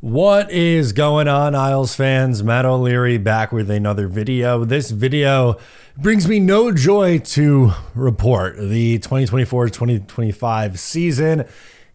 What is going on, Isles fans? Matt O'Leary back with another video. This video brings me no joy to report. The 2024-2025 season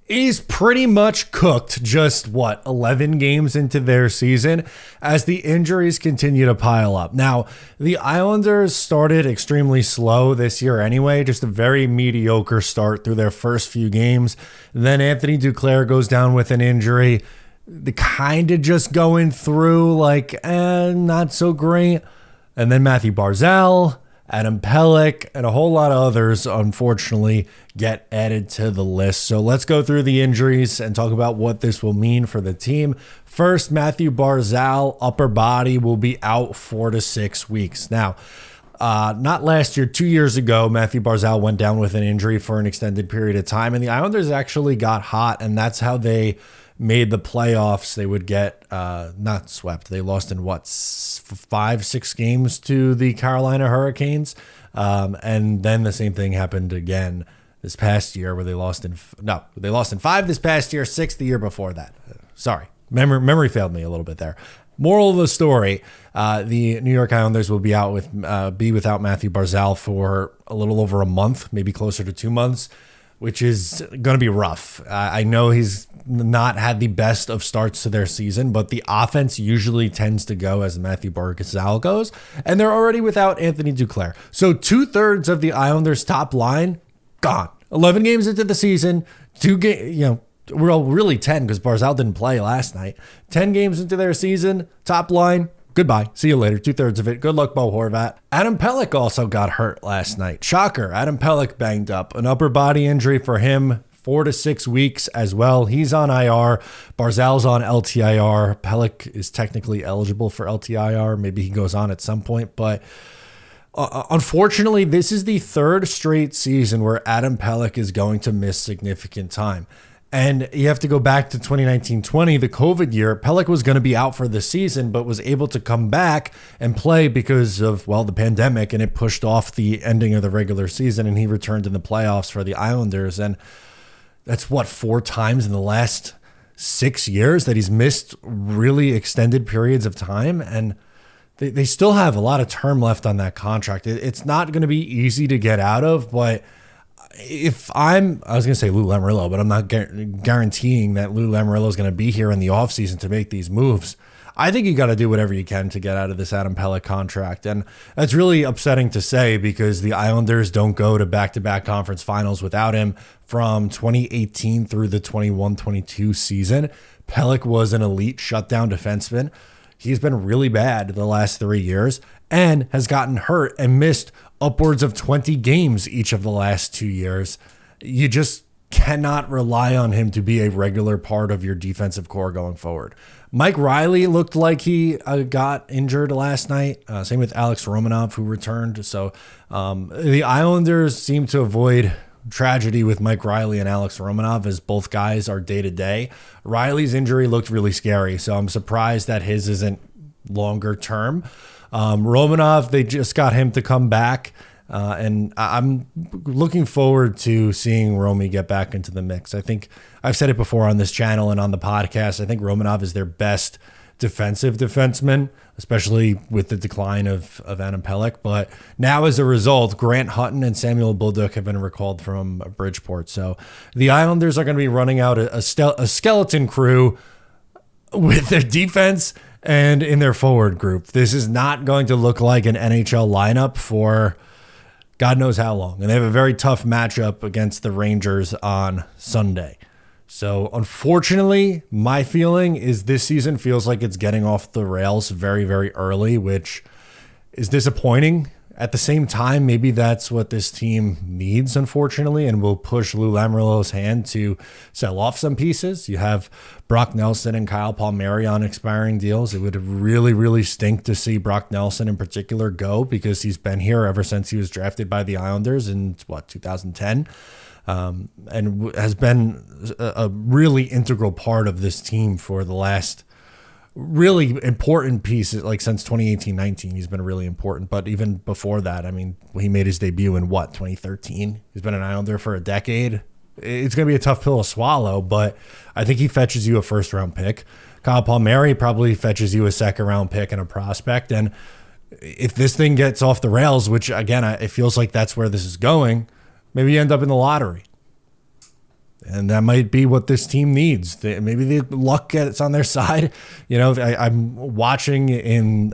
is pretty much cooked. Just 11 games into their season as the injuries continue to pile up. Now, the Islanders started extremely slow this year anyway, just a very mediocre start through their first few games. Then Anthony Duclair goes down with an injury. The kind of just going through not so great. And then Mathew Barzal, Adam Pelech, and a whole lot of others, unfortunately, get added to the list. So let's go through the injuries and talk about what this will mean for the team. First, Mathew Barzal, upper body, will be out 4 to 6 weeks. Now, not last year, 2 years ago, Mathew Barzal went down with an injury for an extended period of time, and the Islanders actually got hot, and that's how they made the playoffs. They would get not swept. They lost in 5-6 games to the Carolina Hurricanes. And then the same thing happened again this past year where they lost in 5 this past year, 6 the year before that. Sorry. Memory failed me a little bit there. Moral of the story, the New York Islanders will be without Mathew Barzal for a little over a month, maybe closer to 2 months, which is going to be rough. I know he's not had the best of starts to their season, but the offense usually tends to go as Mathew Barzal goes, and they're already without Anthony Duclair. So 2/3 of the Islanders' top line gone. 11 games into the season, really 10 because Barzal didn't play last night. 10 games into their season, top line, goodbye. See you later. 2/3 of it. Good luck, Bo Horvat. Adam Pelech also got hurt last night. Shocker. Adam Pelech banged up. An upper body injury for him. 4 to 6 weeks as well. He's on IR. Barzal's on LTIR. Pelech is technically eligible for LTIR. Maybe he goes on at some point. But unfortunately, this is the third straight season where Adam Pelech is going to miss significant time. And you have to go back to 2019-20, the COVID year. Pelech was going to be out for the season, but was able to come back and play because of, the pandemic, and it pushed off the ending of the regular season, and he returned in the playoffs for the Islanders. And that's 4 times in the last 6 years that he's missed really extended periods of time. And they still have a lot of term left on that contract. It's not going to be easy to get out of, but I was going to say Lou Lamoriello, but I'm not guaranteeing that Lou Lamoriello is going to be here in the offseason to make these moves. I think you got to do whatever you can to get out of this Adam Pelech contract. And that's really upsetting to say because the Islanders don't go to back-to-back conference finals without him from 2018 through the 21-22 season. Pelech was an elite shutdown defenseman. He's been really bad the last 3 years and has gotten hurt and missed upwards of 20 games each of the last 2 years. You just cannot rely on him to be a regular part of your defensive core going forward. Mike Riley looked like he got injured last night. Same with Alex Romanov, who returned. So the Islanders seem to avoid tragedy with Mike Riley and Alex Romanov as both guys are day-to-day. Riley's injury looked really scary, so I'm surprised that his isn't longer term. Romanov, they just got him to come back. And I'm looking forward to seeing Romy get back into the mix. I think I've said it before on this channel and on the podcast. I think Romanov is their best defensive defenseman, especially with the decline of Adam Pelech. But now as a result, Grant Hutton and Samuel Bolduc have been recalled from Bridgeport. So the Islanders are going to be running out a skeleton crew with their defense and in their forward group. This is not going to look like an NHL lineup for God knows how long. And they have a very tough matchup against the Rangers on Sunday. So unfortunately, my feeling is this season feels like it's getting off the rails very, very early, which is disappointing. At the same time, maybe that's what this team needs, unfortunately, and will push Lou Lamoriello's hand to sell off some pieces. You have Brock Nelson and Kyle Palmieri on expiring deals. It would really, really stink to see Brock Nelson in particular go because he's been here ever since he was drafted by the Islanders in, 2010, and has been a really integral part of this team for the last really important pieces, like since 2018-19, he's been really important. But even before that, I mean, he made his debut in 2013. He's been an Islander for a decade. It's going to be a tough pill to swallow, but I think he fetches you a first-round pick. Kyle Palmieri probably fetches you a second round pick and a prospect. And if this thing gets off the rails, which again, it feels like that's where this is going, maybe you end up in the lottery. And that might be what this team needs. Maybe the luck gets on their side. You know, I'm watching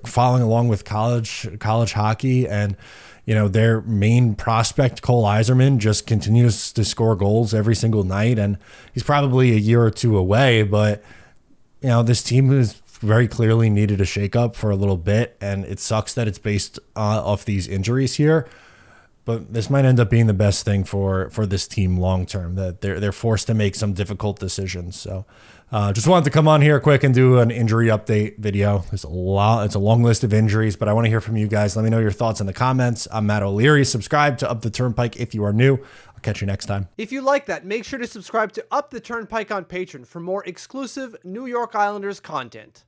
following along with college hockey, and you know, their main prospect, Cole Yzerman, just continues to score goals every single night, and he's probably a year or two away. But you know, this team has very clearly needed a shakeup for a little bit, and it sucks that it's based off these injuries here. But this might end up being the best thing for this team long term, that they're forced to make some difficult decisions. So just wanted to come on here quick and do an injury update video. There's a lot. It's a long list of injuries, but I want to hear from you guys. Let me know your thoughts in the comments. I'm Matt O'Leary. Subscribe to Up the Turnpike if you are new. I'll catch you next time. If you like that, make sure to subscribe to Up the Turnpike on Patreon for more exclusive New York Islanders content.